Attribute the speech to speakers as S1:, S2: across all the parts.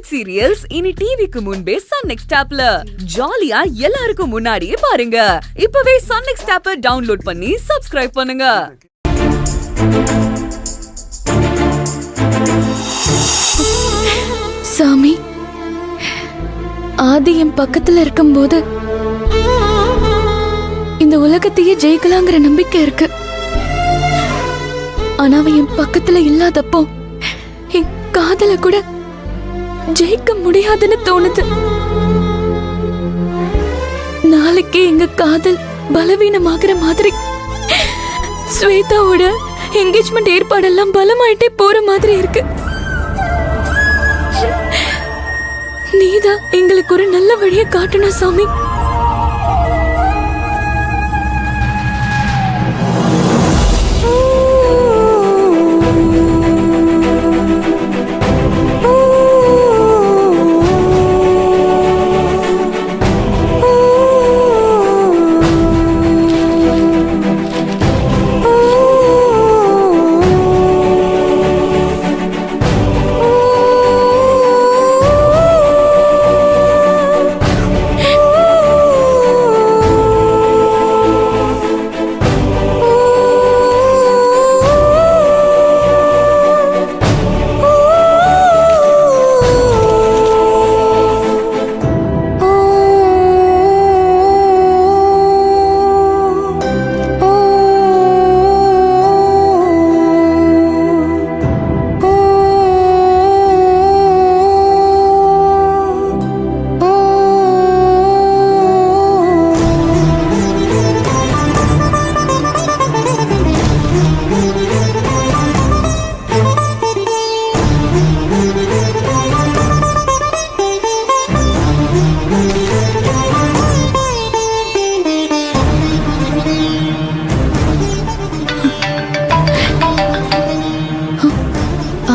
S1: Hit serials இனி டிவிக்கு முன்பே சன் நெக்ஸ்ட் ஆப்ல ஜாலியா எல்லாருக்கும் முன்னாடியே பாருங்க. இப்பவே சன் நெக்ஸ்ட் ஆப்பை டவுன்லோட் பண்ணி சப்ஸ்கிரைப் பண்ணுங்க.
S2: சாமி, ஆதி என் பக்கத்துல இருக்கும்போது இந்த உலகத்தையே ஜெயிக்கலாங்கிற நம்பிக்கை இருக்கு. ஆனா அவன் என் பக்கத்துல இல்லாதப்போ என் காதல கூட ஜெயிக்க முடியாதுன்னு தோணுது. நாளைக்கே எங்க காதல் பலவீனமாகிற மாதிரி, ஸ்வேதாவோட என்கேஜ்மெண்ட் ஏற்பாடெல்லாம் பலமாயிட்டே போற மாதிரி இருக்கு. நீதான் எங்களுக்கு ஒரு நல்ல வழியை காட்டணும் சாமி.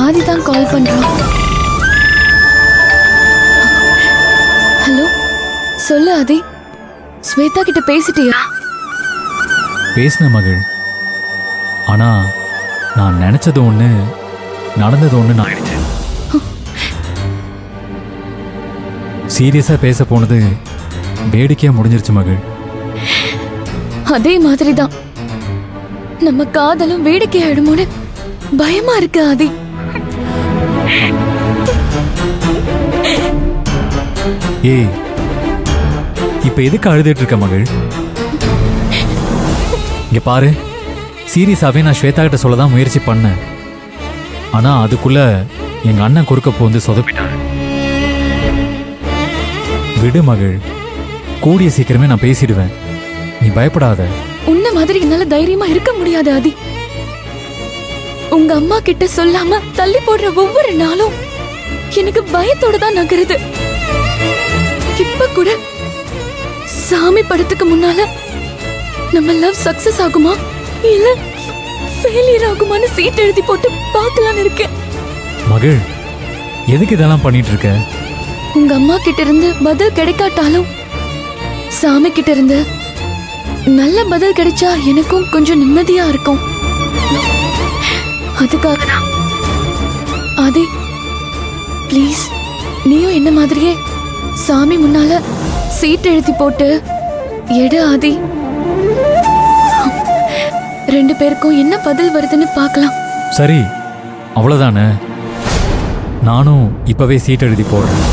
S2: ஆதிதான் கால் பண்றான். ஹலோ, சொல்லு ஆதி. ஸ்வேதா கிட்ட பேசிட்டியா?
S3: பேசின மகள். ஆனா நான் நினைச்சது ஒண்ணு, நடந்தது ஒண்ணு ஆயிடுச்சு. சீரியஸா பேச போனது வேடிக்கையா முடிஞ்சிருச்சு மகள்.
S2: அதே மாதிரிதான் நம்ம காதலும் வேடிக்கை ஆயிடுமோன்னு பயமா இருக்கு ஆதி.
S3: ஏய், இப்ப எதுக்கு அழுதுட்டு இருக்க மகள்? இங்க பாரு, சீரியஸாவே நான் ஸ்வேதா கிட்ட சொல்லதான் முயற்சி பண்ணேன். ஆனா அதுக்குள்ள எங்க அண்ணன் குறுக்க போந்து சொதப்பிட்டாரு. விடு மகள், கூடிய சீக்கிரமே நான் பேசிடுவேன், நீ பயப்படாத.
S2: உன்ன மாதிரி என்னால தைரியமா இருக்க முடியாது ஆதி. உங்க அம்மா கிட்ட சொல்லாம தள்ளி போடுற ஒவ்வொரு நாளும் எனக்கு பயத்தோட தான் நகருது. இப்ப கூட சாமி படத்துக்கு முன்னால நம்ம லவ் சக்சஸ் ஆகுமா இல்ல ஃபெயிலியர் ஆகுமான்னு சீட் எழுதி போட்டு பார்க்கலான்னு இருக்கேன்.
S3: மகள், எதுக்கு இதெல்லாம் பண்ணிட்டு இருக்க?
S2: உங்க அம்மா கிட்ட இருந்து பதில் கிடைக்காட்டாலும் சாமி கிட்ட இருந்து நல்ல பதில் கிடைச்சா எனக்கும் கொஞ்சம் நிம்மதியா இருக்கும். அதுக்காக தான் ஆதி, ப்ளீஸ் நீயும் என்ன மாதிரியே சாமி முன்னால சீட் எழுதி போட்டு எடு ஆதி. ரெண்டு பேருக்கும் என்ன பதில் வருதுன்னு பார்க்கலாம்.
S3: சரி, அவ்வளவுதானே. நானும் இப்பவே சீட் எழுதி போடுறேன்.